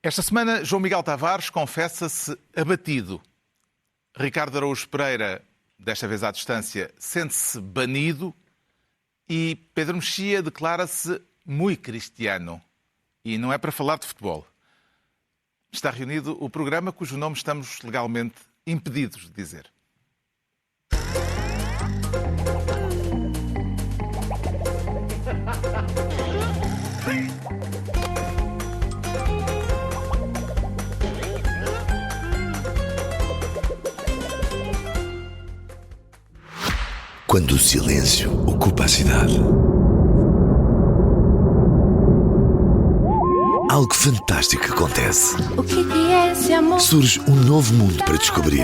Esta semana, João Miguel Tavares confessa-se abatido. Ricardo Araújo Pereira, desta vez à distância, sente-se banido. E Pedro Mexia declara-se muito cristiano. E não é para falar de futebol. Está reunido o programa cujo nome estamos legalmente impedidos de dizer. Quando o silêncio ocupa a cidade, algo fantástico acontece. O que é esse amor? Surge um novo mundo para descobrir.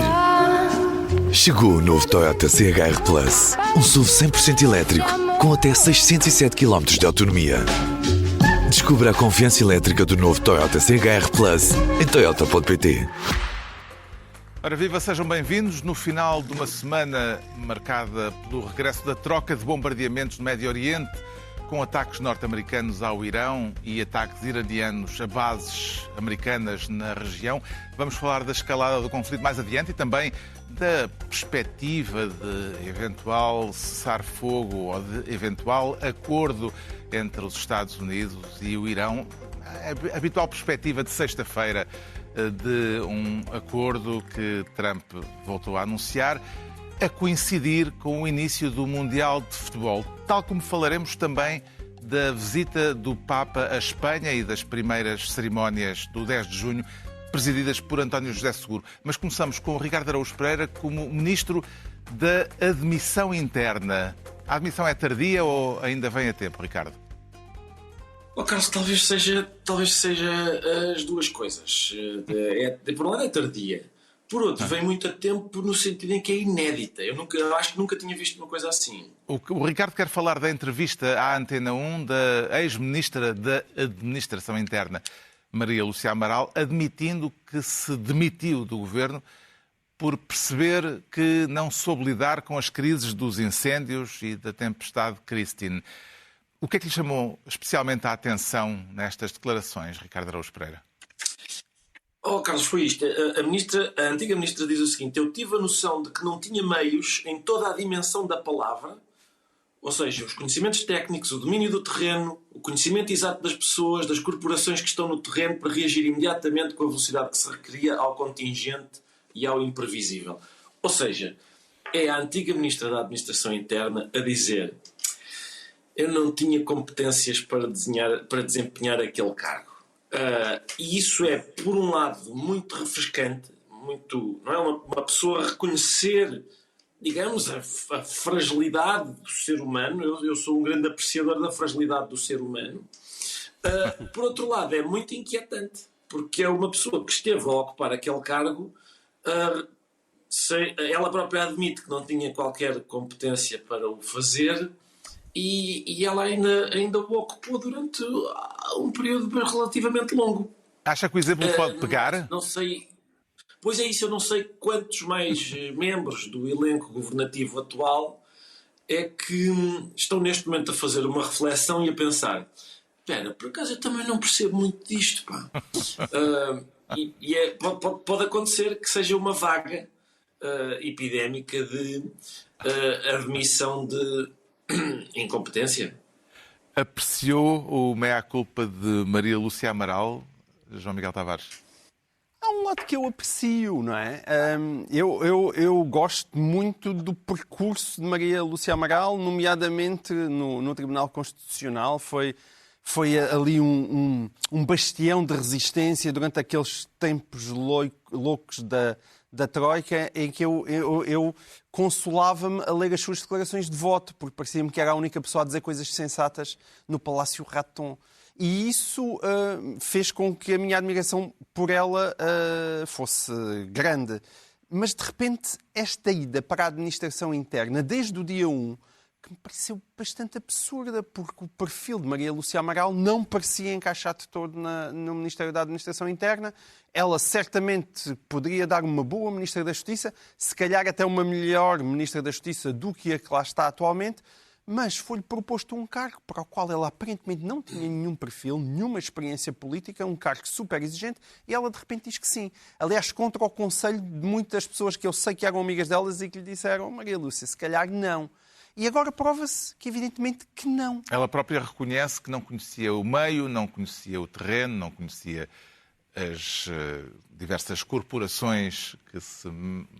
Chegou o novo Toyota CHR Plus, um SUV 100% elétrico com até 607 km de autonomia. Descubra a confiança elétrica do novo Toyota CHR Plus em toyota.pt. Ora viva, sejam bem-vindos. No final de uma semana marcada pelo regresso da troca de bombardeamentos no Médio Oriente, com ataques norte-americanos ao Irão e ataques iranianos a bases americanas na região, vamos falar da escalada do conflito mais adiante e também da perspectiva de eventual cessar-fogo ou de eventual acordo entre os Estados Unidos e o Irão. A habitual perspectiva de sexta-feira de um acordo que Trump voltou a anunciar, a coincidir com o início do Mundial de Futebol, tal como falaremos também da visita do Papa à Espanha e das primeiras cerimónias do 10 de junho, presididas por António José Seguro. Mas começamos com o Ricardo Araújo Pereira como Ministro da Admissão Interna. A admissão é tardia ou ainda vem a tempo, Ricardo? Carlos, talvez seja as duas coisas. Por um lado é tardia, por outro vem muito a tempo no sentido em que é inédita. Eu acho que nunca tinha visto uma coisa assim. O Ricardo quer falar da entrevista à Antena 1 da ex-ministra da Administração Interna, Maria Lúcia Amaral, admitindo que se demitiu do governo por perceber que não soube lidar com as crises dos incêndios e da tempestade Christine. O que é que lhe chamou especialmente a atenção nestas declarações, Ricardo Araújo Pereira? Carlos, foi isto. A antiga ministra diz o seguinte: eu tive a noção de que não tinha meios em toda a dimensão da palavra, ou seja, os conhecimentos técnicos, o domínio do terreno, o conhecimento exato das pessoas, das corporações que estão no terreno para reagir imediatamente com a velocidade que se requeria ao contingente e ao imprevisível. Ou seja, é a antiga ministra da Administração Interna a dizer: eu não tinha competências para desempenhar aquele cargo. E isso é, por um lado, muito refrescante, não é? Uma pessoa reconhecer, digamos, a fragilidade do ser humano. Eu sou um grande apreciador da fragilidade do ser humano. Por outro lado, é muito inquietante, porque é uma pessoa que esteve a ocupar aquele cargo, ela própria admite que não tinha qualquer competência para o fazer, e ela ainda o ocupou durante um período relativamente longo. Acha que o exemplo pode pegar? Não sei. Pois é isso, eu não sei quantos mais membros do elenco governativo atual é que estão neste momento a fazer uma reflexão e a pensar: espera, por acaso eu também não percebo muito disto, pá. Pode acontecer que seja uma vaga epidémica de admissão de incompetência. Apreciou o mea-culpa de Maria Lúcia Amaral, João Miguel Tavares? Há um lado que eu aprecio, não é? Eu gosto muito do percurso de Maria Lúcia Amaral, nomeadamente no Tribunal Constitucional. Foi ali um bastião de resistência durante aqueles tempos loucos da Troika, em que eu consolava-me a ler as suas declarações de voto, porque parecia-me que era a única pessoa a dizer coisas sensatas no Palácio Raton. E isso fez com que a minha admiração por ela fosse grande. Mas, de repente, esta ida para a administração interna, desde o dia 1, que me pareceu bastante absurda, porque o perfil de Maria Lúcia Amaral não parecia encaixar de todo no Ministério da Administração Interna. Ela certamente poderia dar uma boa Ministra da Justiça, se calhar até uma melhor Ministra da Justiça do que a que lá está atualmente, mas foi-lhe proposto um cargo para o qual ela aparentemente não tinha nenhum perfil, nenhuma experiência política, um cargo super exigente, e ela de repente diz que sim. Aliás, contra o conselho de muitas pessoas que eu sei que eram amigas delas e que lhe disseram: Maria Lúcia, se calhar não. E agora prova-se que evidentemente que não. Ela própria reconhece que não conhecia o meio, não conhecia o terreno, não conhecia as diversas corporações que se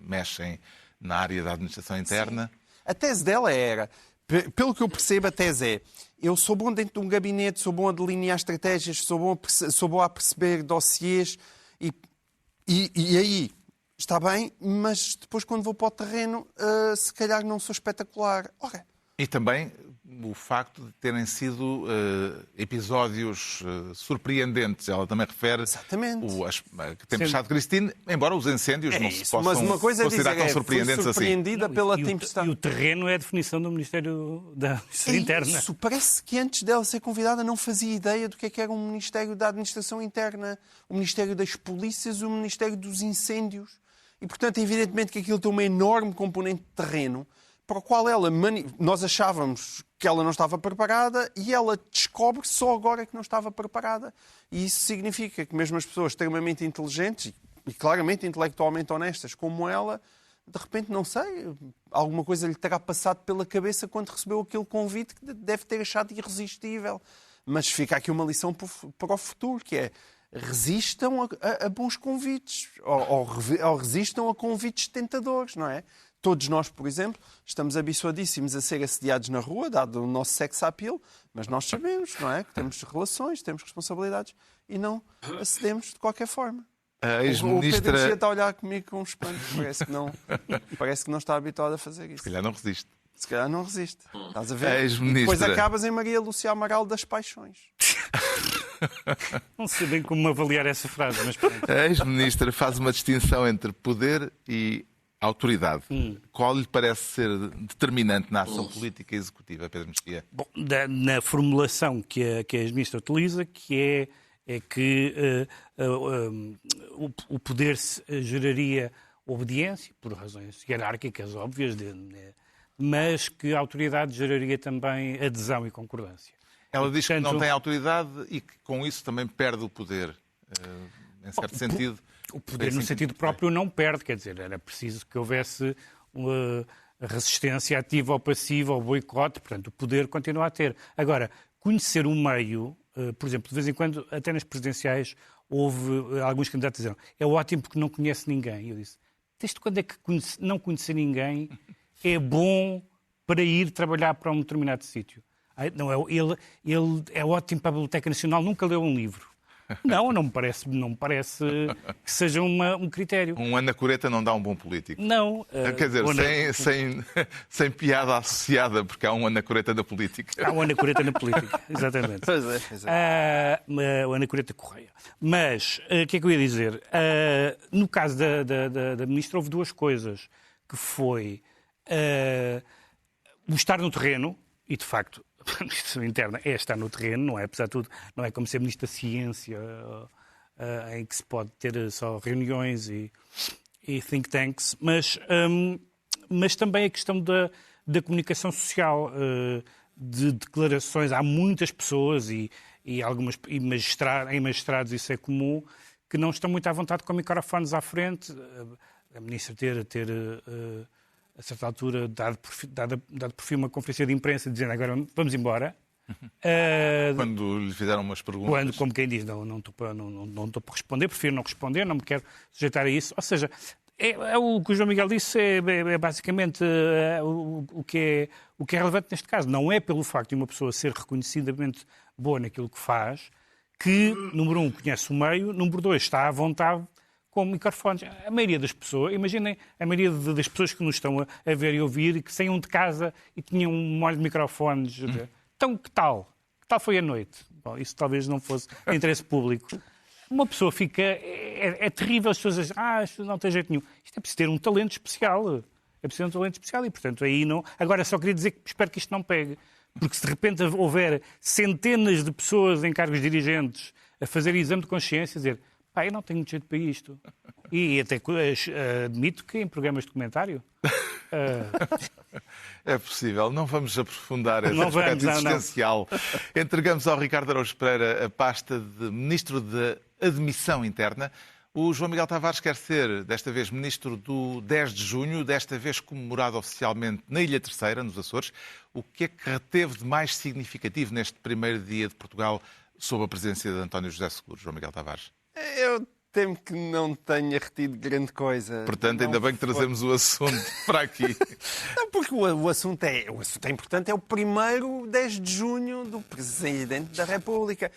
mexem na área da administração interna. Sim. A tese dela era, pelo que eu percebo, a tese é: eu sou bom dentro de um gabinete, sou bom a delinear estratégias, sou bom a perceber dossiês e aí está bem, mas depois quando vou para o terreno, se calhar não sou espetacular. Ora, E também o facto de terem sido episódios surpreendentes. Ela também refere a tempestade de Christine, embora os incêndios não se possam mas uma coisa considerar tão foi surpreendentes assim. surpreendida pela tempestade. E o terreno é a definição do Ministério da Administração Interna. Isso, parece que antes dela ser convidada não fazia ideia do que era um Ministério da Administração Interna, o Ministério das Polícias, o Ministério dos Incêndios. E, portanto, evidentemente que aquilo tem uma enorme componente de terreno para o qual nós achávamos que ela não estava preparada e ela descobre só agora que não estava preparada. E isso significa que mesmo as pessoas extremamente inteligentes e claramente intelectualmente honestas como ela, de repente, não sei, alguma coisa lhe terá passado pela cabeça quando recebeu aquele convite que deve ter achado irresistível. Mas fica aqui uma lição para o futuro, que é: resistam a bons convites ou resistam a convites tentadores, não é? Todos nós, por exemplo, estamos habituadíssimos a ser assediados na rua, dado o nosso sex appeal, mas nós sabemos, não é? Que temos relações, temos responsabilidades e não acedemos de qualquer forma. A O Pedro ex-ministra... está a olhar comigo com um espanto. Parece que não está habituado a fazer isso. Se calhar não resiste. Se calhar não resiste. Estás a ver? A ex-ministra... E depois acabas em Maria Lúcia Amaral das Paixões. Não sei bem como avaliar essa frase, mas pronto. A ex-ministra faz uma distinção entre poder e autoridade. Qual lhe parece ser determinante na ação política e executiva, Pedro Mexia? Bom, na formulação que a ex-ministra utiliza, que é que o poder geraria obediência, por razões hierárquicas óbvias, mas que a autoridade geraria também adesão e concordância. Ela diz Portanto, que não tem autoridade e que com isso também perde o poder. Em certo sentido... O poder, no sentido próprio, não perde. Quer dizer, era preciso que houvesse uma resistência ativa ou passiva, ou boicote. Portanto, o poder continua a ter. Agora, conhecer o meio, por exemplo, de vez em quando, até nas presidenciais, houve alguns candidatos que diziam: é ótimo porque não conhece ninguém. E eu disse: desde quando é que não conhecer ninguém é bom para ir trabalhar para um determinado sítio? Não, ele é ótimo para a Biblioteca Nacional, nunca leu um livro. Não me parece que seja um critério. Um anacoreta não dá um bom político. Não. Quer dizer, sem piada associada, porque há um anacoreta na política. Há um anacoreta na política, exatamente. Pois é. O anacoreta Correia. Mas, o que é que eu ia dizer? No caso da ministra, houve duas coisas, que foi o estar no terreno, e de facto, a Administração Interna é estar no terreno, não é? Apesar de tudo, não é como ser Ministro da Ciência, em que se pode ter só reuniões e think tanks, mas também a questão da comunicação social, de declarações. Há muitas pessoas e em magistrados isso é comum, que não estão muito à vontade com microfones à frente. A Ministra ter a certa altura, dado por fim uma conferência de imprensa dizendo: agora vamos embora. Quando lhe fizeram umas perguntas. Como quem diz: não estou para responder, prefiro não responder, não me quero sujeitar a isso. Ou seja, o que o João Miguel disse é basicamente o que é relevante neste caso. Não é pelo facto de uma pessoa ser reconhecidamente boa naquilo que faz que, número 1, conhece o meio, número 2, está à vontade com microfones. A maioria das pessoas, imaginem a maioria das pessoas que nos estão a ver e ouvir e que saíam de casa e tinham um molho de microfones. Então, que tal? Que tal foi a noite? Bom, isso talvez não fosse de interesse público. Uma pessoa fica... É terrível as pessoas dizem: isto não tem jeito nenhum. Isto é preciso ter um talento especial. É preciso ter um talento especial e, portanto, aí não... Agora, só queria dizer que espero que isto não pegue. Porque se de repente houver centenas de pessoas em cargos dirigentes a fazer exame de consciência, dizer: eu não tenho muito jeito para isto. E até admito que em programas de comentário É possível. Não vamos aprofundar esse Não aspecto vamos, não. existencial. Entregamos ao Ricardo Araújo Pereira a pasta de Ministro da Admissão Interna. O João Miguel Tavares quer ser, desta vez, Ministro do 10 de junho, desta vez comemorado oficialmente na Ilha Terceira, nos Açores. O que é que reteve de mais significativo neste primeiro dia de Portugal sob a presidência de António José Seguro, João Miguel Tavares? Eu temo que não tenha retido grande coisa. Portanto, ainda bem que trazemos o assunto para aqui. Não, porque o assunto é importante, é o primeiro 10 de junho do Presidente da República.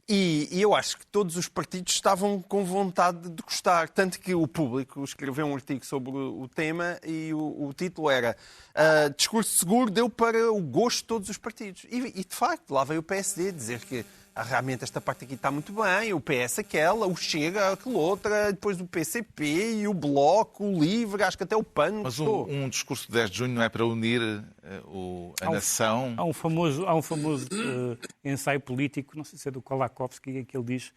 E eu acho que todos os partidos estavam com vontade de gostar. Tanto que o Público escreveu um artigo sobre o tema e o título era Discurso Seguro deu para o gosto de todos os partidos. E de facto, lá veio o PSD dizer que realmente esta parte aqui está muito bem, o PS aquela, o Chega aquela outra, depois do PCP e o Bloco, o Livre, acho que até o PAN Mas gostou. um discurso de 10 de junho não é para unir a nação? Há um famoso ensaio político, não sei se é do Kolakowski, em que ele diz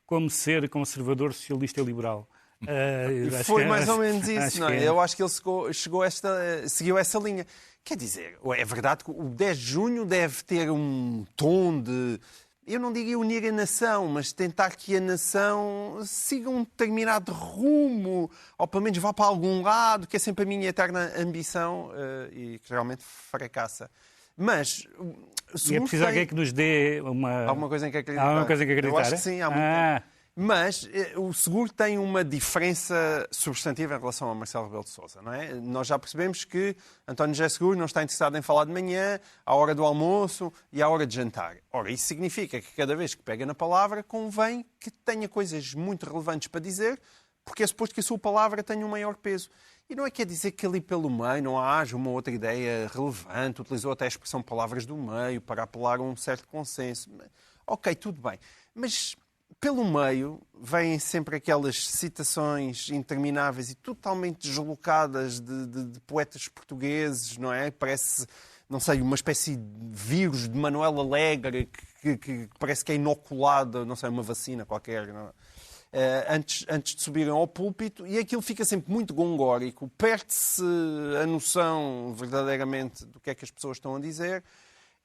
como ser conservador, socialista e liberal. Foi mais ou menos isso, não é? Eu acho que ele seguiu essa linha. Quer dizer, é verdade que o 10 de junho deve ter um tom de, eu não diria unir a nação, mas tentar que a nação siga um determinado rumo, ou pelo menos vá para algum lado, que é sempre a minha eterna ambição e que realmente fracassa. Mas e é preciso alguém que nos dê alguma coisa em que acreditar. Há alguma coisa em que acreditar? Eu acho que sim, há muito tempo. Mas o Seguro tem uma diferença substantiva em relação a Marcelo Rebelo de Sousa, não é? Nós já percebemos que António José Seguro não está interessado em falar de manhã, à hora do almoço e à hora de jantar. Ora, isso significa que cada vez que pega na palavra convém que tenha coisas muito relevantes para dizer, porque é suposto que a sua palavra tenha um maior peso. E não é quer dizer que ali pelo meio não haja uma outra ideia relevante, utilizou até a expressão palavras do meio para apelar a um certo consenso. Ok, tudo bem. Mas pelo meio vêm sempre aquelas citações intermináveis e totalmente deslocadas de poetas portugueses, não é? Parece, não sei, uma espécie de vírus de Manuel Alegre que parece que é inoculado, não sei, uma vacina qualquer, não é? Antes de subirem ao púlpito, e aquilo fica sempre muito gongórico, perde-se a noção verdadeiramente do que é que as pessoas estão a dizer,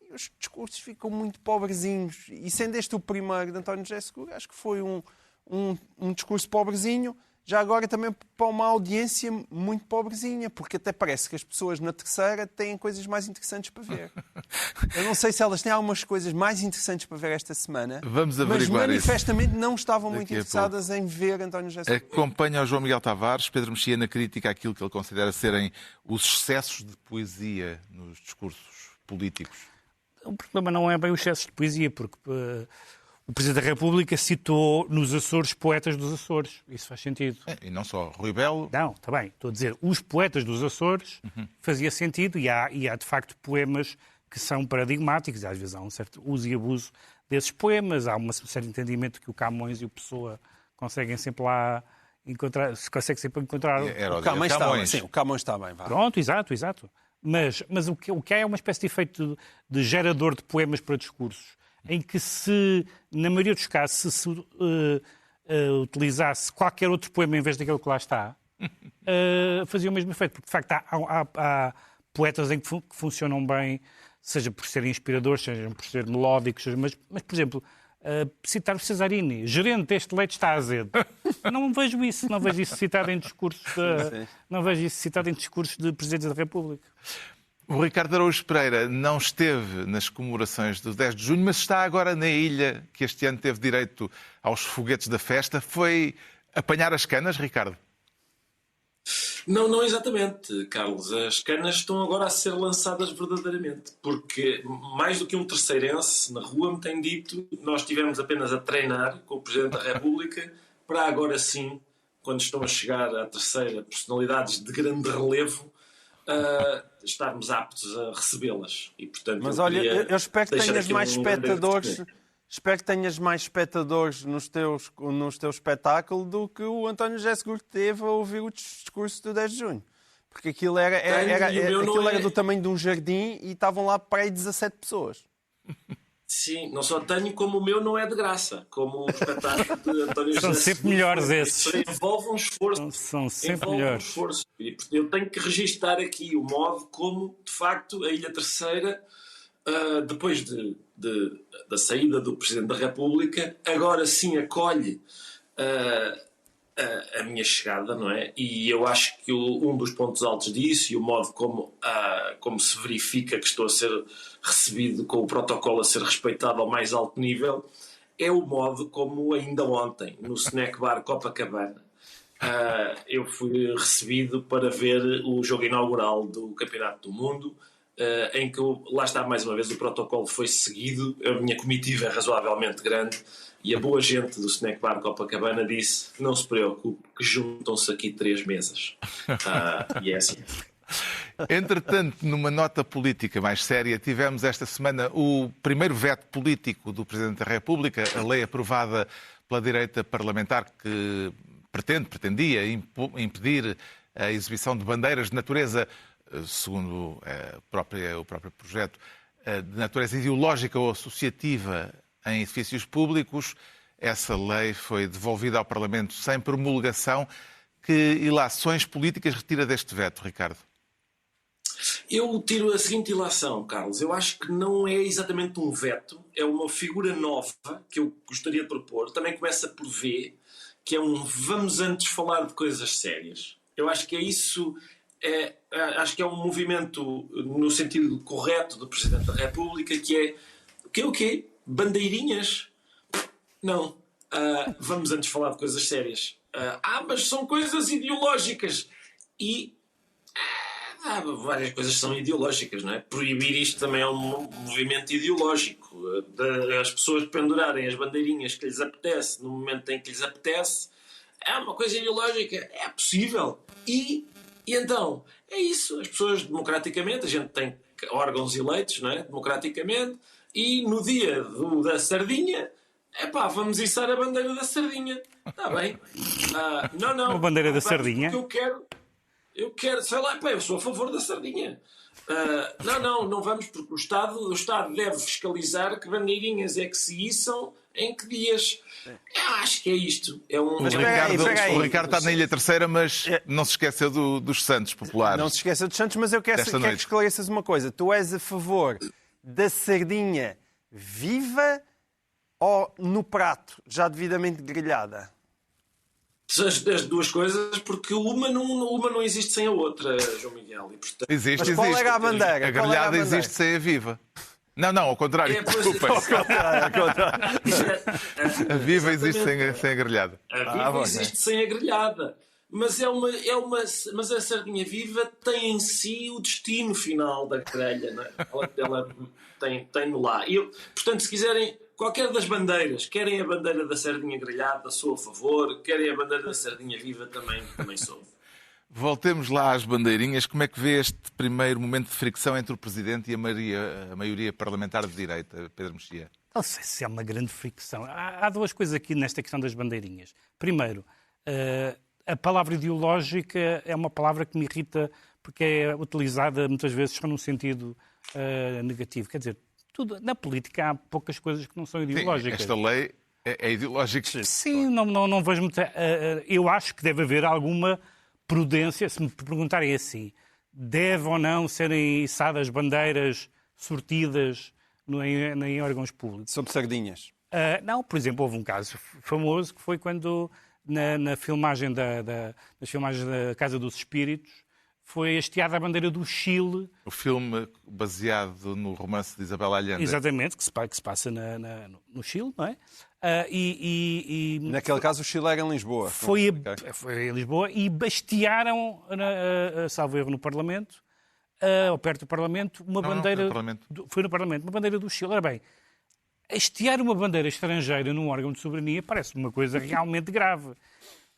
e os discursos ficam muito pobrezinhos. E sendo este o primeiro de António José Seguro, acho que foi um discurso pobrezinho, já agora também para uma audiência muito pobrezinha, porque até parece que as pessoas na Terceira têm coisas mais interessantes para ver. Eu não sei se elas têm algumas coisas mais interessantes para ver esta semana, Vamos mas averiguar manifestamente não estavam muito daqui a interessadas em ver António José Seguro. Acompanha o João Miguel Tavares, Pedro Mexia, na crítica àquilo que ele considera serem os excessos de poesia nos discursos políticos. O problema não é bem o excesso de poesia, porque o Presidente da República citou nos Açores poetas dos Açores. Isso faz sentido. E não só. Rui Belo. Não, está bem. Estou a dizer, os poetas dos Açores fazia sentido e há de facto poemas que são paradigmáticos. Às vezes há um certo uso e abuso desses poemas. Há um certo entendimento que o Camões e o Pessoa conseguem sempre lá encontrar. Se consegue sempre encontrar. Era O Camões está bem, sim, o Camões está bem. Vá. Pronto, exato. Mas o que há é uma espécie de efeito de gerador de poemas para discursos, em que na maioria dos casos, se utilizasse qualquer outro poema em vez daquele que lá está, fazia o mesmo efeito. Porque, de facto, há poetas em que funcionam bem, seja por serem inspiradores, seja por ser melódicos, mas por exemplo, citar o Cesarini, gerente, este leite está azedo. Não vejo isso citado em discursos de Presidente da República. O Ricardo Araújo Pereira não esteve nas comemorações do 10 de junho, mas está agora na ilha, que este ano teve direito aos foguetes da festa. Foi apanhar as canas, Ricardo? Não exatamente, Carlos. As canas estão agora a ser lançadas verdadeiramente, porque mais do que um terceirense na rua me tem dito, nós estivemos apenas a treinar com o Presidente da República para agora sim, quando estão a chegar à Terceira personalidades de grande relevo, estarmos aptos a recebê-las. E, portanto, mas olha, eu espero que tenhas mais espectadores. Espero que tenhas mais espectadores no teu espetáculo do que o António José Seguro teve a ouvir o discurso do 10 de junho. Porque aquilo era do tamanho de um jardim e estavam lá para aí 17 pessoas. Sim, não só tenho, como o meu não é de graça, como o espetáculo de António São José sempre melhores esses. Isso envolve um esforço. São sempre Envolve melhores. Um esforço. E eu tenho que registar aqui o modo como, de facto, a Ilha Terceira, depois da saída do Presidente da República, agora sim acolhe a minha chegada, não é? E eu acho que um dos pontos altos disso e o modo como se verifica que estou a ser recebido com o protocolo a ser respeitado ao mais alto nível é o modo como ainda ontem, no Snack Bar Copacabana, eu fui recebido para ver o jogo inaugural do Campeonato do Mundo, em que, lá está mais uma vez, o protocolo foi seguido, a minha comitiva é razoavelmente grande e a boa gente do Snack Bar Copacabana disse: não se preocupe, que juntam-se aqui 3 mesas. E é assim. Entretanto, numa nota política mais séria, tivemos esta semana o primeiro veto político do Presidente da República, a lei aprovada pela direita parlamentar que pretendia impedir a exibição de bandeiras de natureza, segundo o próprio projeto, de natureza ideológica ou associativa em edifícios públicos. Essa lei foi devolvida ao Parlamento sem promulgação. Que ilações políticas retira deste veto, Ricardo? Eu tiro a seguinte ilação, Carlos. Eu acho que não é exatamente um veto, é uma figura nova que eu gostaria de propor. Também começa por V, que é vamos antes falar de coisas sérias. Eu acho que é isso, acho que é um movimento no sentido correto do Presidente da República, que é o quê? Bandeirinhas? Não. Vamos antes falar de coisas sérias. Mas são coisas ideológicas. E várias coisas são ideológicas, não é? Proibir isto também é um movimento ideológico. As pessoas pendurarem as bandeirinhas que lhes apetece no momento em que lhes apetece é uma coisa ideológica. É possível. E então, é isso. As pessoas, democraticamente, a gente tem órgãos eleitos, não é? Democraticamente, e no dia da sardinha, vamos içar a bandeira da sardinha. Está bem? Não. Uma bandeira da sardinha? Eu quero, sei lá, eu sou a favor da sardinha. Não vamos, porque o Estado deve fiscalizar que bandeirinhas é que se içam em que dias. Acho que é isto. O Ricardo está na Ilha Terceira, mas não se esqueceu dos Santos Populares. Não se esqueceu dos Santos, mas eu quero que esclareças uma coisa. Tu és a favor da sardinha viva ou no prato, já devidamente grelhada? As duas coisas, porque uma não existe sem a outra, João Miguel. E, portanto... Existe. Mas qual era a bandeira? A grelhada existe sem a viva. Não, ao contrário. Desculpa. A viva existe sem a grelhada. A viva existe sem a grelhada. Mas mas a sardinha viva tem em si o destino final da grelha, não é? Ela tem lá. Portanto, se quiserem, qualquer das bandeiras, querem a bandeira da sardinha grelhada, sou a favor, querem a bandeira da sardinha viva, também sou. Voltemos lá às bandeirinhas. Como é que vê este primeiro momento de fricção entre o Presidente e a maioria parlamentar de direita, Pedro Mexia? Não sei se é uma grande fricção. Há duas coisas aqui nesta questão das bandeirinhas. Primeiro, a palavra ideológica é uma palavra que me irrita porque é utilizada muitas vezes só num sentido negativo. Quer dizer, na política há poucas coisas que não são ideológicas. Sim, esta lei é ideológica. Sim, não vejo muita... eu acho que deve haver alguma prudência. Se me perguntarem assim, deve ou não serem içadas bandeiras sortidas em órgãos públicos? Sobre sardinhas? Não, por exemplo, houve um caso famoso que foi quando, nas filmagens da Casa dos Espíritos, foi hasteada a bandeira do Chile. O filme baseado no romance de Isabel Allende. Exatamente, que se passa no Chile, não é? Naquele caso o Chile era em Lisboa. Foi em Lisboa e hastearam, salvo erro, no Parlamento, ou perto do Parlamento, uma bandeira... Foi no Parlamento, uma bandeira do Chile. Ora bem, hastear uma bandeira estrangeira num órgão de soberania parece uma coisa realmente grave.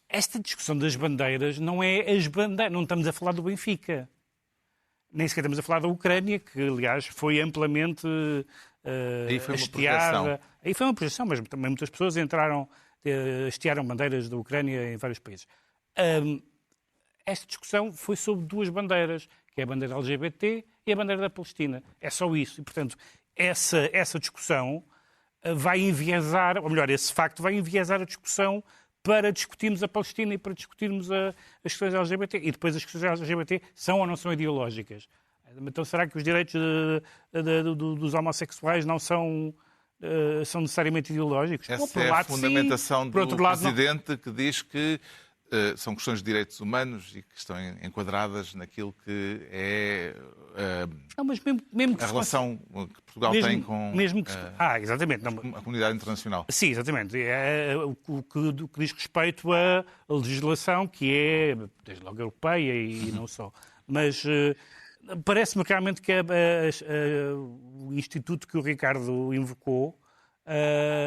Esta discussão das bandeiras não é as bandeiras, não estamos a falar do Benfica. Nem sequer estamos a falar da Ucrânia, que aliás foi amplamente hasteada. Aí foi uma projeção, mas também muitas pessoas hastearam bandeiras da Ucrânia em vários países. Esta discussão foi sobre duas bandeiras, que é a bandeira LGBT e a bandeira da Palestina. É só isso. E, portanto, essa discussão vai enviesar, ou melhor, esse facto vai enviesar a discussão para discutirmos a Palestina e para discutirmos as questões LGBT. E depois as questões LGBT são ou não são ideológicas. Então será que os direitos dos homossexuais não são necessariamente ideológicos? Essa é a fundamentação do Presidente, que diz que são questões de direitos humanos e que estão enquadradas naquilo que é mas mesmo que a relação que Portugal tem com exatamente. A comunidade internacional. Sim, exatamente. É o que diz respeito à legislação, que é, desde logo, europeia e não só. Mas parece-me realmente que o instituto que o Ricardo invocou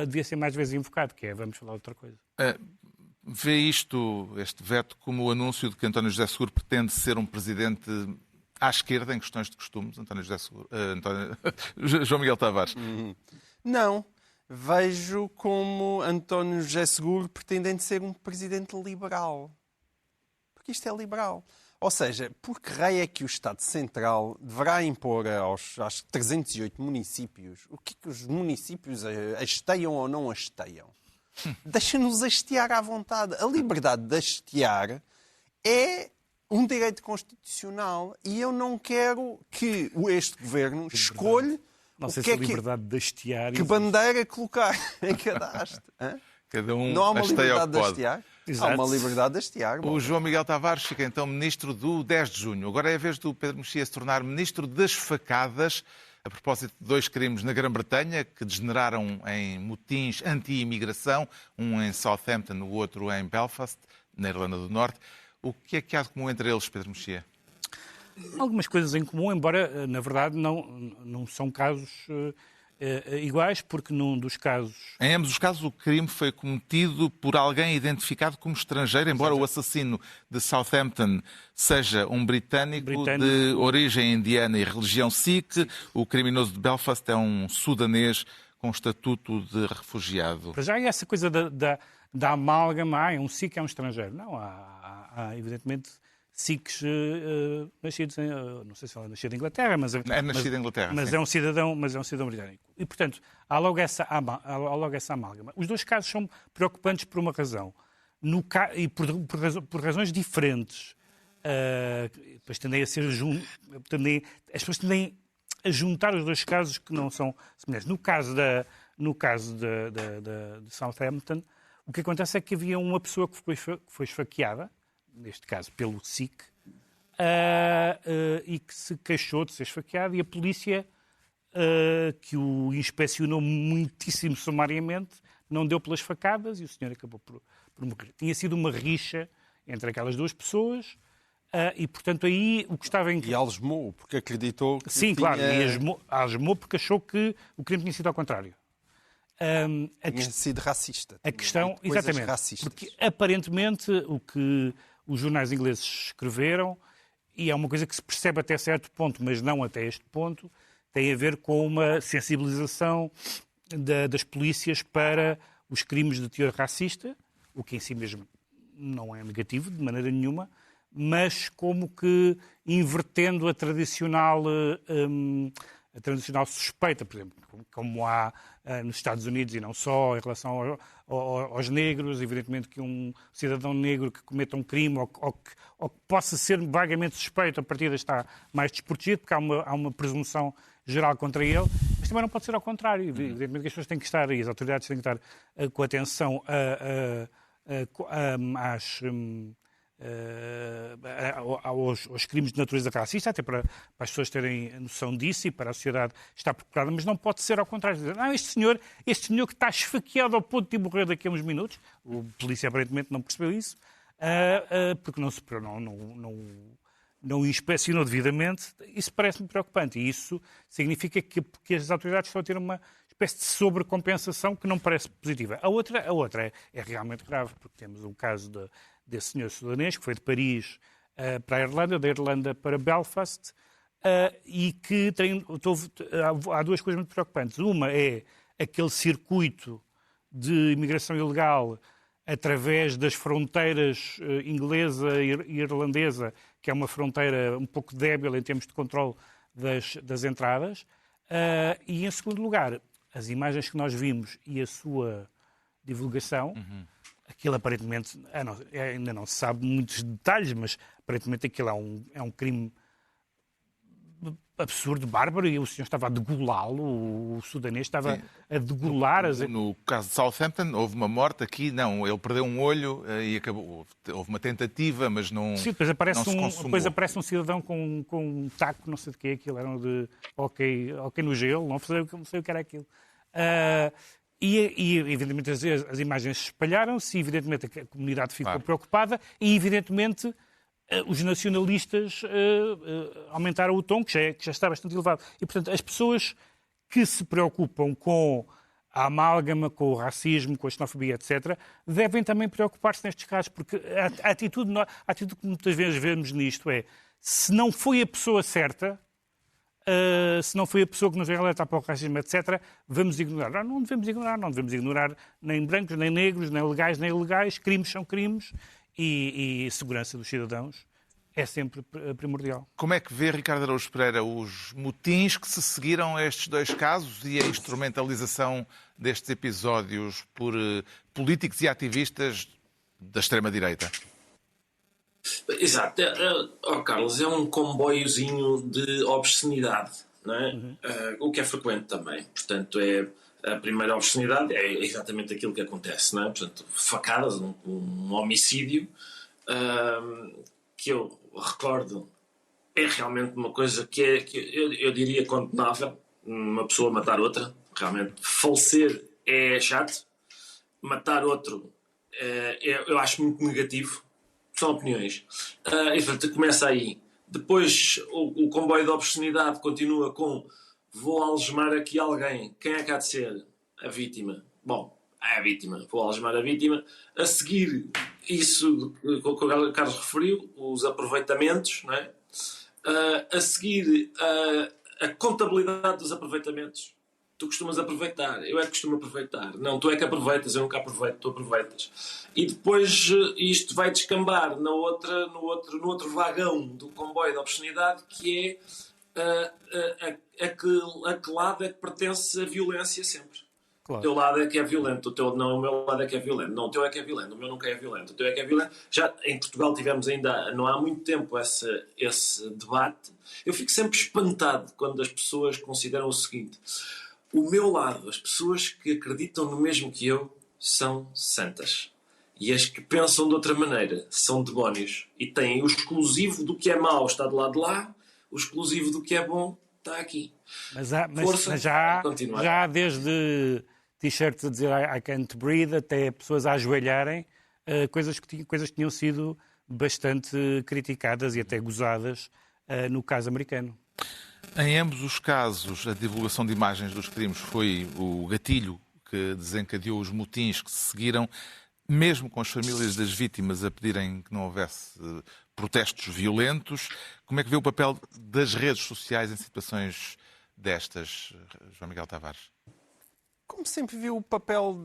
devia ser mais vezes invocado, que é vamos falar de outra coisa. Vê este veto, como o anúncio de que António José Seguro pretende ser um presidente à esquerda em questões de costumes? João Miguel Tavares. Não. Vejo como António José Seguro pretendendo ser um presidente liberal. Porque isto é liberal. Ou seja, por que raio é que o Estado Central deverá impor aos 308 municípios o que os municípios hasteiam ou não hasteiam? Deixa-nos hastear à vontade. A liberdade de hastear é um direito constitucional e eu não quero que este governo escolha não sei se a liberdade de hastear que bandeira colocar em cada haste. Cada um não há uma hasteia liberdade de pode. hastear. Exato. Há uma liberdade de hastear. O João Miguel Tavares fica então ministro do 10 de junho. Agora é a vez do Pedro Mexia se tornar ministro das facadas, a propósito de 2 crimes na Grã-Bretanha que degeneraram em motins anti-imigração, um em Southampton, o outro em Belfast, na Irlanda do Norte. O que é que há de comum entre eles, Pedro Mexia? Algumas coisas em comum, embora, na verdade, não são casos iguais, porque num dos casos... Em ambos os casos, o crime foi cometido por alguém identificado como estrangeiro, embora o assassino de Southampton seja um britânico de origem indiana e religião Sikh. O criminoso de Belfast é um sudanês com estatuto de refugiado. Já há essa coisa da amálgama, um Sikh é um estrangeiro. Não, há evidentemente... Sikhs nascidos em... Não sei se ele é nascido em Inglaterra, mas... É nascido em Inglaterra, mas sim. é um cidadão britânico. E, portanto, há logo essa amálgama. Os dois casos são preocupantes por uma razão. E por razões diferentes. Depois tendem a ser... As pessoas tendem a juntar os dois casos que não são semelhantes. No caso de Southampton, o que acontece é que havia uma pessoa que foi esfaqueada, neste caso pelo Sikh, e que se queixou de ser esfaqueado, e a polícia, que o inspecionou muitíssimo sumariamente, não deu pelas facadas e o senhor acabou por morrer. Tinha sido uma rixa entre aquelas duas pessoas e, portanto, aí o que estava em... E algemou, porque acreditou que Sim, claro, e algemou porque achou que o crime tinha sido ao contrário. Tinha sido racista. A questão, exatamente, racistas. porque aparentemente o que os jornais ingleses escreveram, e é uma coisa que se percebe até certo ponto, mas não até este ponto, tem a ver com uma sensibilização das polícias para os crimes de teor racista, o que em si mesmo não é negativo de maneira nenhuma, mas como que invertendo a tradicional suspeita, por exemplo, como há nos Estados Unidos e não só, em relação aos negros, evidentemente que um cidadão negro que cometa um crime ou que possa ser vagamente suspeito, a partida está mais desprotegido, porque há uma presunção geral contra ele, mas também não pode ser ao contrário. Evidentemente que as pessoas têm que estar, e as autoridades têm que estar com atenção aos crimes de natureza racista, até para as pessoas terem noção disso e para a sociedade estar preparada, mas não pode ser ao contrário. Não, este senhor que está esfaqueado ao ponto de morrer daqui a uns minutos, o polícia aparentemente não percebeu isso, porque não o inspecionou devidamente, isso parece-me preocupante. E isso significa que as autoridades estão a ter uma espécie de sobrecompensação que não parece positiva. A outra é realmente grave, porque temos um caso desse senhor sudanês, que foi de Paris para a Irlanda, da Irlanda para Belfast, e que há duas coisas muito preocupantes. Uma é aquele circuito de imigração ilegal através das fronteiras inglesa e irlandesa, que é uma fronteira um pouco débil em termos de controle das entradas, E, em segundo lugar, as imagens que nós vimos e a sua divulgação, aquilo aparentemente, ainda não se sabe muitos detalhes, mas aparentemente aquilo é um crime absurdo, bárbaro, e o senhor estava a degolá-lo, o sudanês estava a degolar... No caso de Southampton, houve uma morte, aqui não, ele perdeu um olho e acabou. Houve uma tentativa, mas não, sim, depois aparece, não se consumou. depois aparece um cidadão com um taco, não sei de quê, aquilo era de ok no gelo, não sei o que era aquilo. E evidentemente, as imagens se espalharam-se, e evidentemente a comunidade ficou preocupada, e evidentemente os nacionalistas aumentaram o tom, que já está bastante elevado. E, portanto, as pessoas que se preocupam com a amálgama, com o racismo, com a xenofobia, etc., devem também preocupar-se nestes casos, porque a atitude que muitas vezes vemos nisto é, se não foi a pessoa certa, se não foi a pessoa que nos veio alertar para o racismo, etc., vamos ignorar. Não devemos ignorar nem brancos, nem negros, nem legais, nem ilegais. Crimes são crimes. E segurança dos cidadãos é sempre primordial. Como é que vê, Ricardo Araújo Pereira, os motins que se seguiram a estes dois casos e a instrumentalização destes episódios por políticos e ativistas da extrema-direita? Exato. Carlos, é um comboiozinho de obscenidade, não é? O que é frequente também. Portanto, a primeira obscenidade é exatamente aquilo que acontece, não é? Portanto, facadas, um homicídio, que eu recordo, é realmente uma coisa que eu diria condenável, uma pessoa matar outra. Realmente, falecer é chato, matar outro eu acho muito negativo. São opiniões. E portanto, começa aí. Depois, o comboio da obscenidade continua com: vou algemar aqui alguém. Quem é que há de ser? A vítima. Bom, é a vítima. Vou algemar a vítima. A seguir, isso que o Carlos referiu, os aproveitamentos, não é? A seguir, a contabilidade dos aproveitamentos. Tu costumas aproveitar, eu é que costumo aproveitar. Não, tu é que aproveitas, eu nunca aproveito, tu aproveitas. E depois isto vai descambar no outro vagão do comboio da obscenidade, que é a que lado é que pertence a violência sempre. Claro. O teu lado é que é violento, o meu lado é que é violento. Não, o teu é que é violento, o meu nunca é violento. O teu é que é violento. Já em Portugal tivemos ainda, não há muito tempo, esse debate. Eu fico sempre espantado quando as pessoas consideram o seguinte: o meu lado, as pessoas que acreditam no mesmo que eu, são santas. E as que pensam de outra maneira são demónios. E têm o exclusivo do que é mau está do lado de lá, o exclusivo do que é bom está aqui. Mas já há desde t-shirts a dizer I can't breathe, até pessoas a ajoelharem, coisas que tinham sido bastante criticadas e até gozadas no caso americano. Em ambos os casos, a divulgação de imagens dos crimes foi o gatilho que desencadeou os motins que se seguiram, mesmo com as famílias das vítimas a pedirem que não houvesse protestos violentos. Como é que vê o papel das redes sociais em situações destas, João Miguel Tavares? Como sempre vi o papel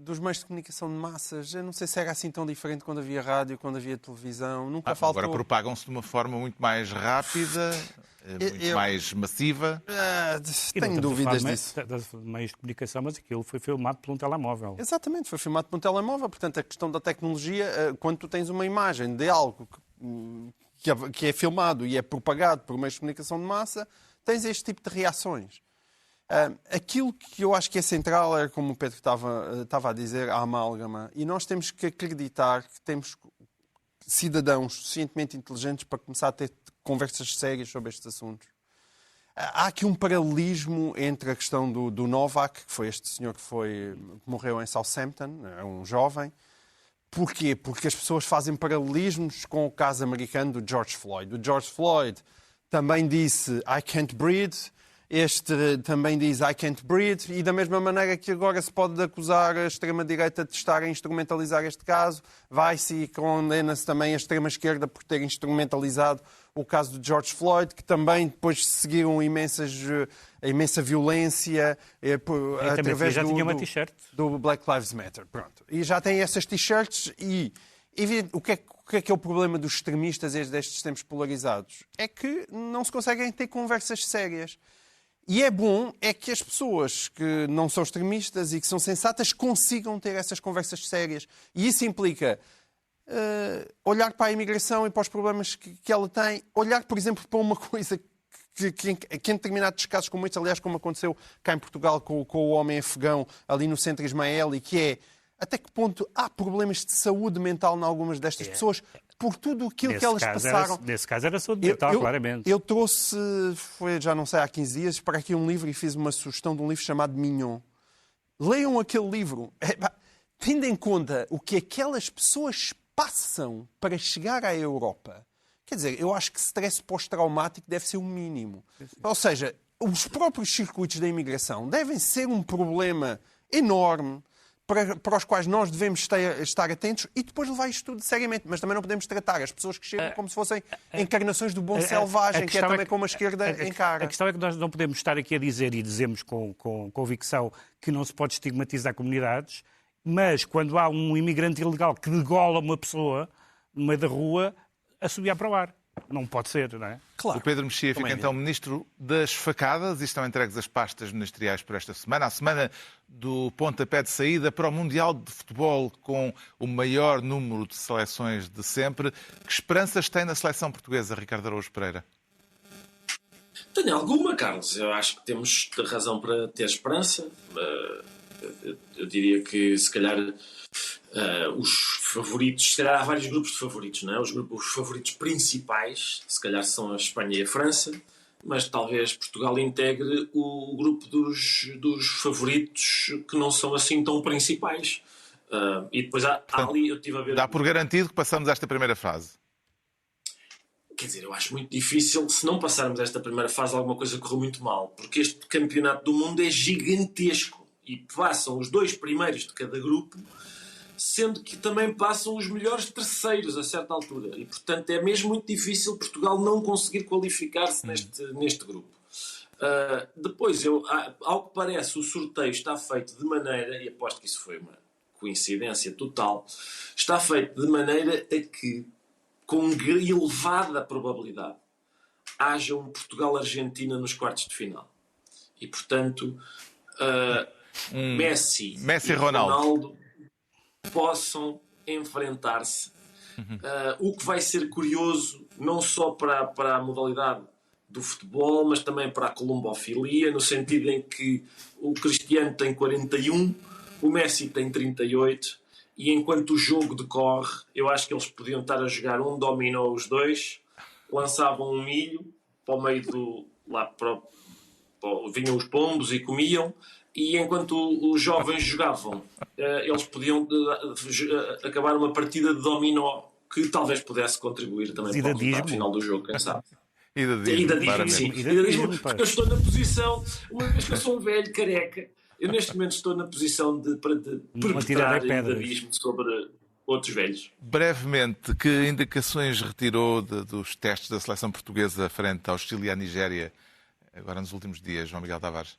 dos meios de comunicação de massas. Eu não sei se era assim tão diferente quando havia rádio, quando havia televisão. Nunca faltou... Agora propagam-se de uma forma muito mais rápida, muito mais massiva. Tenho dúvidas disso. Das meios de comunicação, mas aquilo foi filmado por um telemóvel. Exatamente, foi filmado por um telemóvel. Portanto, a questão da tecnologia, quando tu tens uma imagem de algo que é filmado e é propagado por meios de comunicação de massa, tens este tipo de reações. Aquilo que eu acho que é central é, como o Pedro estava a dizer, a amálgama. E nós temos que acreditar que temos cidadãos suficientemente inteligentes para começar a ter conversas sérias sobre estes assuntos. Há aqui um paralelismo entre a questão do Novak, que foi este senhor que morreu em Southampton, é um jovem. Porquê? Porque as pessoas fazem paralelismos com o caso americano do George Floyd. O George Floyd também disse I can't breathe. Este também diz I can't breathe, e da mesma maneira que agora se pode acusar a extrema-direita de estar a instrumentalizar este caso, vai-se e condena-se também a extrema-esquerda por ter instrumentalizado o caso do George Floyd, que também depois seguiram a imensa violência através do Black Lives Matter. Pronto. E já tem essas t-shirts e o que é o problema dos extremistas destes tempos polarizados? É que não se conseguem ter conversas sérias. E é bom que as pessoas que não são extremistas e que são sensatas consigam ter essas conversas sérias. E isso implica olhar para a imigração e para os problemas que ela tem, olhar, por exemplo, para uma coisa que em determinados casos como este, aliás, como aconteceu cá em Portugal com o homem afegão ali no centro Ismael, e que é até que ponto há problemas de saúde mental em algumas destas pessoas por tudo aquilo que elas passaram. Nesse caso era saúde mental, claramente. Eu trouxe, já não sei, há 15 dias, para aqui um livro e fiz uma sugestão de um livro chamado Mignon. Leiam aquele livro. Tendo em conta o que aquelas pessoas passam para chegar à Europa. Quer dizer, eu acho que stress pós-traumático deve ser o mínimo. Ou seja, os próprios circuitos da imigração devem ser um problema enorme para os quais nós devemos estar atentos e depois levar isto tudo seriamente. Mas também não podemos tratar as pessoas que chegam como se fossem encarnações do bom selvagem, que é também como a esquerda encara. A questão é que nós não podemos estar aqui a dizer, e dizemos com convicção, que não se pode estigmatizar comunidades, mas quando há um imigrante ilegal que degola uma pessoa no meio da rua, assobiar para o ar. Não pode ser, não é? Claro. O Pedro Mexia fica então ministro das facadas e estão entregues as pastas ministeriais por esta semana. A semana do pontapé de saída para o Mundial de Futebol com o maior número de seleções de sempre. Que esperanças tem na seleção portuguesa, Ricardo Araújo Pereira? Tenho alguma, Carlos. Eu acho que temos razão para ter esperança. Eu diria que, se calhar, os favoritos... Se calhar há vários grupos de favoritos, não é? Os favoritos principais, se calhar, são a Espanha e a França, mas talvez Portugal integre o grupo dos favoritos que não são assim tão principais. E depois há ali... Eu tive a ver... Dá por garantido que passamos esta primeira fase? Quer dizer, eu acho muito difícil, se não passarmos esta primeira fase, alguma coisa correu muito mal, porque este campeonato do mundo é gigantesco. E passam os 2 primeiros de cada grupo, sendo que também passam os melhores terceiros a certa altura. E, portanto, é mesmo muito difícil Portugal não conseguir qualificar-se neste grupo. Depois, ao que parece, o sorteio está feito de maneira, e aposto que isso foi uma coincidência total, está feito de maneira a que, com elevada probabilidade, haja um Portugal-Argentina nos quartos de final. E, portanto... Messi e Ronaldo possam enfrentar-se. O que vai ser curioso, não só para a modalidade do futebol, mas também para a colombofilia, no sentido em que o Cristiano tem 41, o Messi tem 38, e enquanto o jogo decorre, eu acho que eles podiam estar a jogar um dominó os dois, lançavam um milho para o meio do... vinham os pombos e comiam. E enquanto os jovens jogavam, eles podiam acabar uma partida de dominó que talvez pudesse contribuir também para o resultado final do jogo, quem sabe? Idadismo, sim. Idadismo, porque eu estou na posição, uma vez que eu sou um velho careca, eu neste momento estou na posição de perpetrar idadismo sobre outros velhos. Brevemente, que indicações retirou dos testes da seleção portuguesa frente ao Chile e à Nigéria agora nos últimos dias, João Miguel Tavares?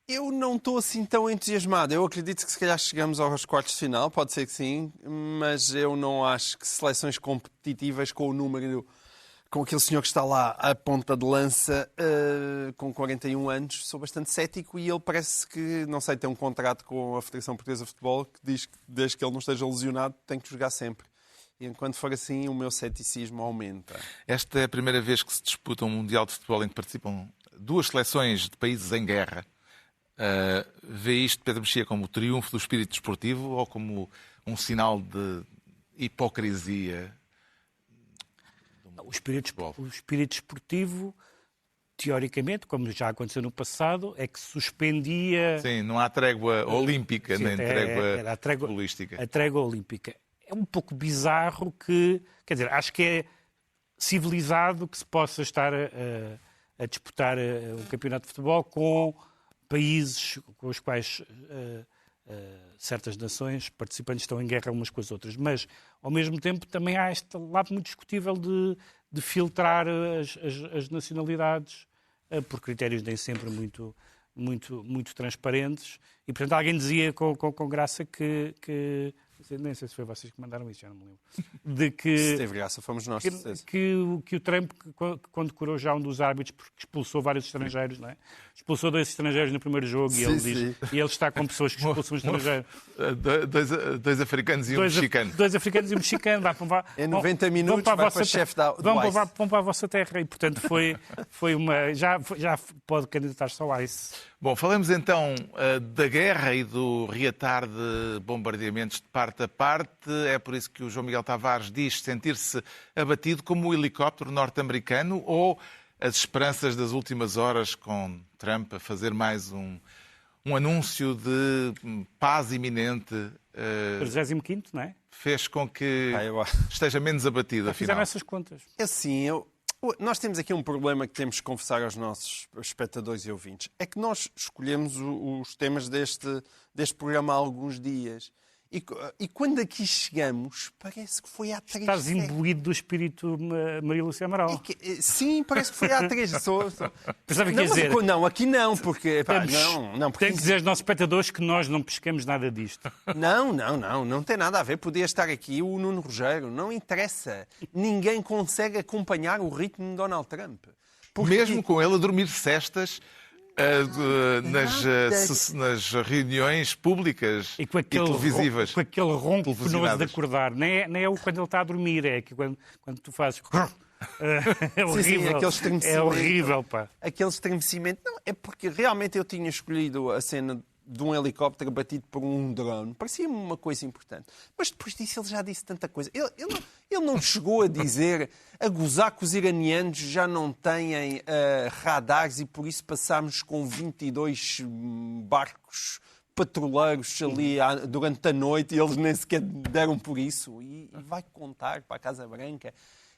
Eu não estou assim tão entusiasmado. Eu acredito que se calhar chegamos aos quartos de final, pode ser que sim, mas eu não acho que seleções competitivas com o número, com aquele senhor que está lá à ponta de lança, com 41 anos, sou bastante cético e ele parece que, não sei, tem um contrato com a Federação Portuguesa de Futebol que diz que desde que ele não esteja lesionado tem que jogar sempre. E enquanto for assim, o meu ceticismo aumenta. Esta é a primeira vez que se disputa um Mundial de Futebol em que participam 2 seleções de países em guerra. Vê isto, Pedro Mexia, como o triunfo do espírito desportivo ou como um sinal de hipocrisia? O espírito desportivo, teoricamente, como já aconteceu no passado, é que suspendia... Sim, não há trégua olímpica, nem trégua futebolística. A trégua olímpica. É um pouco bizarro que... Quer dizer, acho que é civilizado que se possa estar a disputar um campeonato de futebol com países com os quais certas nações participantes estão em guerra umas com as outras. Mas, ao mesmo tempo, também há este lado muito discutível de filtrar as nacionalidades por critérios nem sempre muito transparentes. E, portanto, alguém dizia com graça que nem sei se foi vocês que mandaram isso, já não me lembro, de que... Se teve graça, fomos nós. Que o Trump condecorou já um dos árbitros porque expulsou vários estrangeiros, não é? Expulsou 2 estrangeiros no primeiro jogo e ele diz... E ele está com pessoas que expulsam estrangeiros. Dois africanos e um mexicano. 2 africanos e um mexicano. Em 90 minutos vai para o chefe da vão para a vossa terra. E, portanto, foi uma... Já pode candidatar-se ao ICE. Bom, falemos então da guerra e do reatar de bombardeamentos de parte a parte. É por isso que o João Miguel Tavares diz sentir-se abatido como o helicóptero norte-americano ou as esperanças das últimas horas com Trump a fazer mais um anúncio de paz iminente. 35º, não é? Fez com que esteja menos abatido, afinal. Fizeram essas contas. Assim, nós temos aqui um problema que temos que conversar aos nossos espectadores e ouvintes. É que nós escolhemos os temas deste programa há alguns dias. E quando aqui chegamos, parece que foi há 3 Estás imbuído do espírito Maria Lúcia Amaral. Sim, parece que foi há 3. Pensava que ia dizer... Não, aqui não, porque... Tem que dizer aos nossos espectadores que nós não pescamos nada disto. Não tem nada a ver. Podia estar aqui o Nuno Rogério. Não interessa. Ninguém consegue acompanhar o ritmo de Donald Trump. Mesmo com ele a dormir cestas... nas reuniões públicas e televisivas. Com aquele ronco penoso de acordar. Nem é quando ele está a dormir, é que quando tu fazes... É horrível. Sim, é horrível, pá. Aquele estremecimento. Não, é porque realmente eu tinha escolhido a cena de um helicóptero batido por um drone. Parecia-me uma coisa importante. Mas depois disso ele já disse tanta coisa. Ele não chegou a dizer, a gozar que os iranianos já não têm radares e por isso passámos com 22 barcos patroleiros ali durante a noite e eles nem sequer deram por isso. E vai contar para a Casa Branca.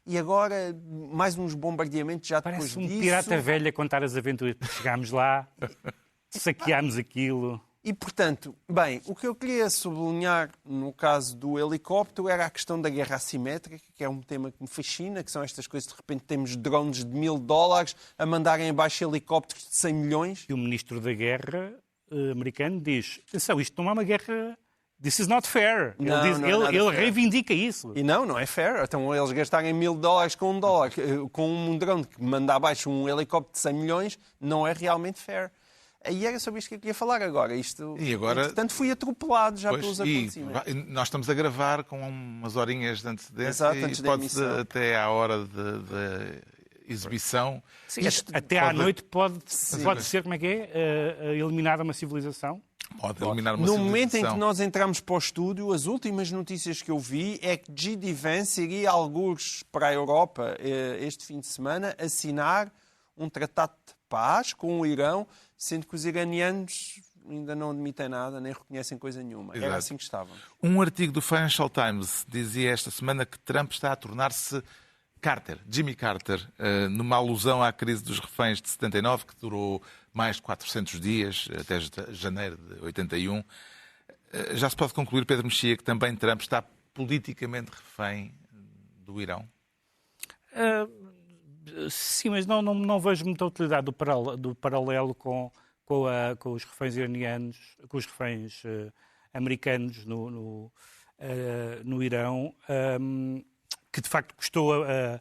E agora, mais uns bombardeamentos já depois disso. Parece um pirata velho a contar as aventuras. Chegámos lá... Saqueámos aquilo. E, portanto, bem, o que eu queria sublinhar no caso do helicóptero era a questão da guerra assimétrica, que é um tema que me fascina, que são estas coisas, de repente temos drones de $1000 a mandarem abaixo helicópteros de 100 milhões. E o ministro da guerra americano diz, atenção, isto não é uma guerra... This is not fair. Ele reivindica isso. E não é fair. Então eles gastarem $1000 com $1, com um drone que manda abaixo um helicóptero de 100 milhões, não é realmente fair. E era sobre isto que eu queria falar agora. Portanto, fui atropelado já pelos acontecimentos. Nós estamos a gravar com umas horinhas de antecedência. Exato, antes da emissão. Até à hora da exibição. Sim, até à noite pode ser, como é que é? Eliminada uma civilização. Pode eliminar uma No civilização. momento em que nós entramos para o estúdio, as últimas notícias que eu vi é que J.D. Vance iria, algures para a Europa, este fim de semana, assinar um tratado de paz com o Irão, sendo que os iranianos ainda não admitem nada, nem reconhecem coisa nenhuma. Exato. Era assim que estavam. Um artigo do Financial Times dizia esta semana que Trump está a tornar-se Jimmy Carter, numa alusão à crise dos reféns de 79, que durou mais de 400 dias, até janeiro de 81. Já se pode concluir, Pedro Mexia, que também Trump está politicamente refém do Irão? Sim, mas não vejo muita utilidade do paralelo com os reféns iranianos, com os reféns americanos no Irão, que de facto custou a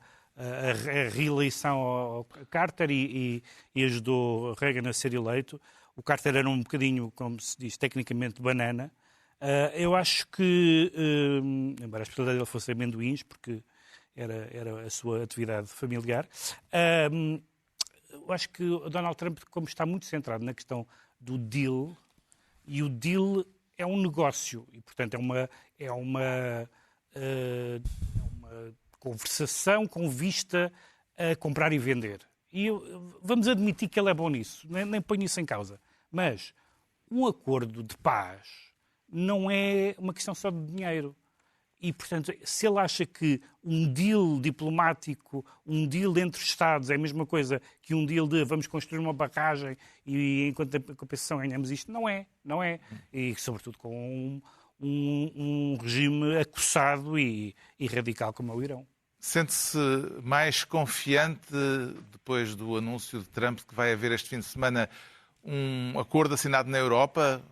reeleição ao Carter e ajudou Reagan a ser eleito. O Carter era um bocadinho, como se diz, tecnicamente banana. Eu acho que, embora a especialidade dele fosse amendoins, porque era a sua atividade familiar, eu acho que o Donald Trump, como está muito centrado na questão do deal, e o deal é um negócio, e portanto é uma conversação com vista a comprar e vender. E vamos admitir que ele é bom nisso, nem ponho isso em causa. Mas um acordo de paz não é uma questão só de dinheiro. E, portanto, se ele acha que um deal diplomático, um deal entre Estados é a mesma coisa que um deal de vamos construir uma barragem e enquanto a compensação ganhamos isto, não é. E, sobretudo, com um regime acossado e radical como é o Irão. Sente-se mais confiante, depois do anúncio de Trump, que vai haver este fim de semana um acordo assinado na Europa?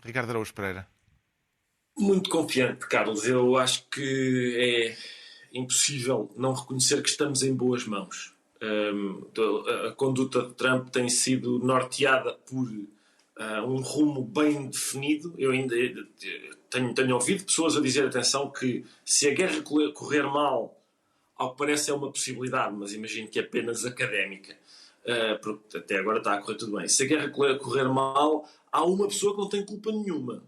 Ricardo Araújo Pereira. Muito confiante, Carlos. Eu acho que é impossível não reconhecer que estamos em boas mãos. A conduta de Trump tem sido norteada por um rumo bem definido. Eu ainda tenho ouvido pessoas a dizer, atenção, que se a guerra correr mal, ao que parece é uma possibilidade, mas imagino que é apenas académica, porque até agora está a correr tudo bem. Se a guerra correr mal, há uma pessoa que não tem culpa nenhuma,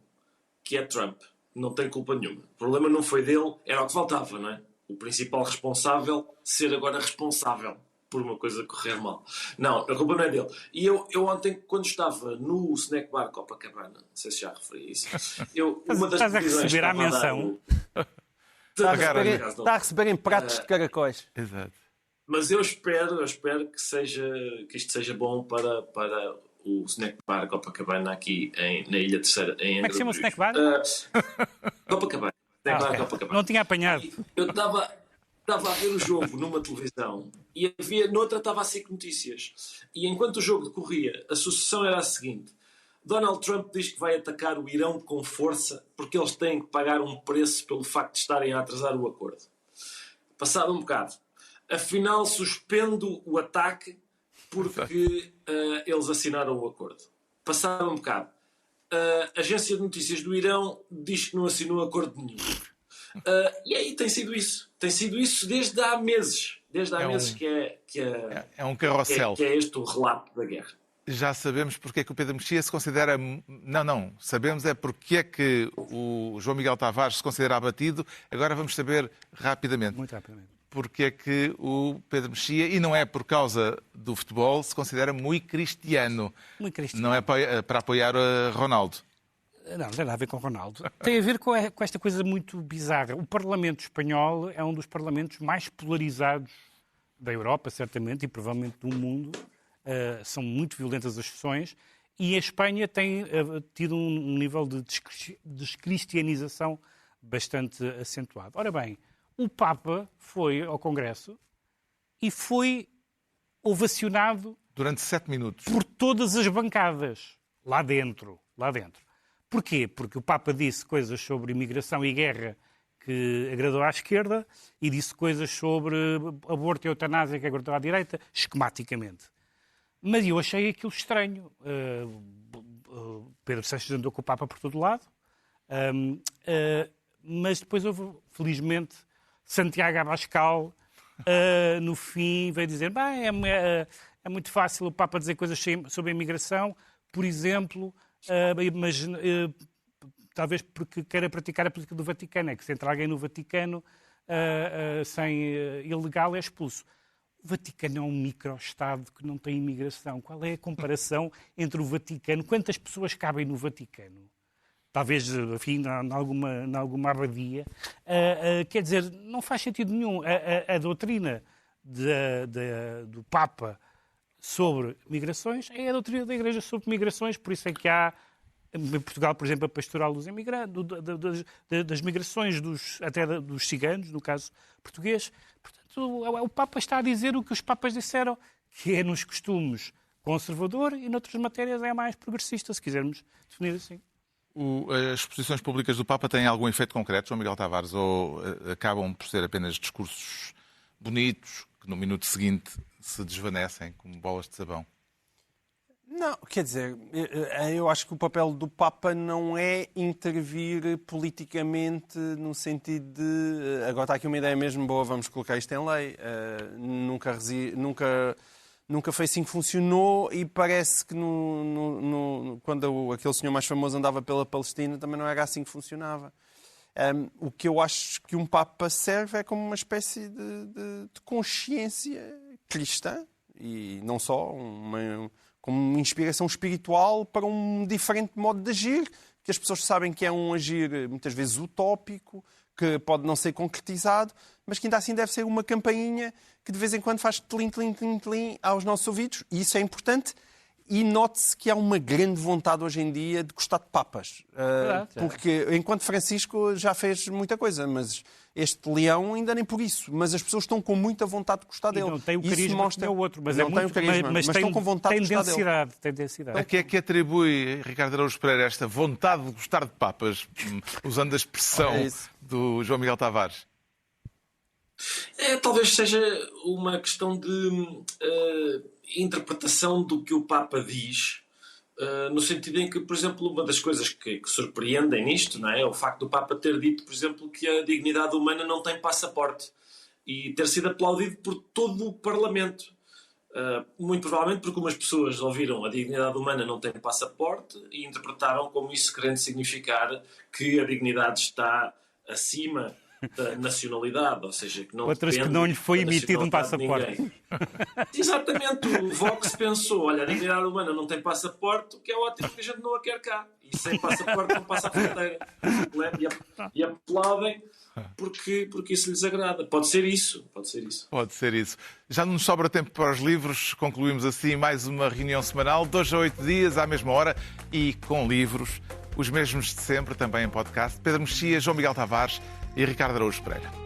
que é Trump. Não tem culpa nenhuma. O problema não foi dele, era o que faltava, não é? O principal responsável ser agora responsável por uma coisa correr mal. Não, a culpa não é dele. E eu ontem, quando estava no Snack Bar Copacabana, não sei se já referi isso, uma das estás a receber a menção. Está a receber em pratos de caracóis. Exato. Mas eu espero que isto seja bom para o Snack Bar Copacabana aqui na Ilha Terceira. Como é que se chama o Snack Bar? Copacabana. Snack Bar Okay. Copacabana. Não tinha apanhado. Eu estava a ver o jogo numa televisão e noutra estava a SIC Notícias. E enquanto o jogo decorria, a sucessão era a seguinte: Donald Trump diz que vai atacar o Irão com força porque eles têm que pagar um preço pelo facto de estarem a atrasar o acordo. Passado um bocado. Afinal, suspendo o ataque porque eles assinaram o acordo. Passado um bocado. A agência de notícias do Irão diz que não assinou acordo nenhum. E aí tem sido isso. Tem sido isso desde há meses. Desde há meses É um carrossel. que é este o relato da guerra. Já sabemos porque é que o Pedro Mexia se considera... Não. Sabemos é porque é que o João Miguel Tavares se considera abatido. Agora vamos saber rapidamente. Muito rapidamente. Porque é que o Pedro Mexia, e não é por causa do futebol, se considera muito cristiano. Muito cristiano. Não é para apoiar Ronaldo. Não tem nada a ver com Ronaldo. Tem a ver com esta coisa muito bizarra. O Parlamento espanhol é um dos parlamentos mais polarizados da Europa, certamente, e provavelmente do mundo. São muito violentas as sessões. E a Espanha tem tido um nível de descristianização bastante acentuado. Ora bem, o Papa foi ao Congresso e foi ovacionado Durante 7 minutos. por todas as bancadas, lá dentro. Porquê? Porque o Papa disse coisas sobre imigração e guerra que agradou à esquerda e disse coisas sobre aborto e eutanásia que agradou à direita, esquematicamente. Mas eu achei aquilo estranho. Pedro Sánchez andou com o Papa por todo lado, mas depois houve, felizmente, Santiago Abascal, no fim, veio dizer é muito fácil o Papa dizer coisas sobre a imigração, por exemplo, mas talvez porque queira praticar a política do Vaticano, é que se entra alguém no Vaticano ilegal é expulso. O Vaticano é um micro-estado que não tem imigração. Qual é a comparação entre o Vaticano? Quantas pessoas cabem no Vaticano? Talvez, enfim, em alguma abadia. Quer dizer, não faz sentido nenhum. A doutrina do Papa sobre migrações é a doutrina da Igreja sobre migrações, por isso é que há, em Portugal, por exemplo, a pastoral dos imigrantes, das migrações, até dos ciganos, no caso português. Portanto, o Papa está a dizer o que os Papas disseram, que é nos costumes conservador e noutras matérias é mais progressista, se quisermos definir assim. As posições públicas do Papa têm algum efeito concreto, João Miguel Tavares, ou acabam por ser apenas discursos bonitos que no minuto seguinte se desvanecem como bolas de sabão? Não, quer dizer, eu acho que o papel do Papa não é intervir politicamente no sentido de agora está aqui uma ideia mesmo boa, vamos colocar isto em lei. Nunca foi assim que funcionou e parece que quando aquele senhor mais famoso andava pela Palestina também não era assim que funcionava. O que eu acho que um Papa serve é como uma espécie de consciência cristã e não só, como uma inspiração espiritual para um diferente modo de agir, que as pessoas sabem que é um agir muitas vezes utópico, que pode não ser concretizado, mas que ainda assim deve ser uma campainha que de vez em quando faz tlim, tlim, tlim, tlim aos nossos ouvidos, e isso é importante. E note-se que há uma grande vontade hoje em dia de gostar de papas. Porque enquanto Francisco já fez muita coisa, mas este Leão ainda nem por isso. Mas as pessoas estão com muita vontade de gostar dele. Não tem o Isso carisma mostra... que é o outro, mas não é tem muito, o carisma, mas tem, estão com vontade tem de gostar densidade, dele. tem densidade. A que é que atribui, Ricardo Araújo Pereira, esta vontade de gostar de papas, usando a expressão do João Miguel Tavares? Talvez seja uma questão de interpretação do que o Papa diz, no sentido em que, por exemplo, uma das coisas que surpreendem nisto, não é o facto do Papa ter dito, por exemplo, que a dignidade humana não tem passaporte e ter sido aplaudido por todo o Parlamento. Muito provavelmente porque umas pessoas ouviram a dignidade humana não tem passaporte e interpretaram como isso querendo significar que a dignidade está acima da nacionalidade, ou seja, que não outras que não lhe foi emitido um passaporte. Exatamente, o Vox pensou, olha, a dignidade humana não tem passaporte, o que é ótimo que a gente não a quer cá. E sem passaporte não passa a fronteira. E aplaudem porque isso lhes agrada. Pode ser isso. Pode ser isso. Já não nos sobra tempo para os livros. Concluímos assim mais uma reunião semanal, 2 a 8 dias, à mesma hora, e com livros, os mesmos de sempre, também em podcast. Pedro Mexia, João Miguel Tavares e Ricardo Araújo Pereira.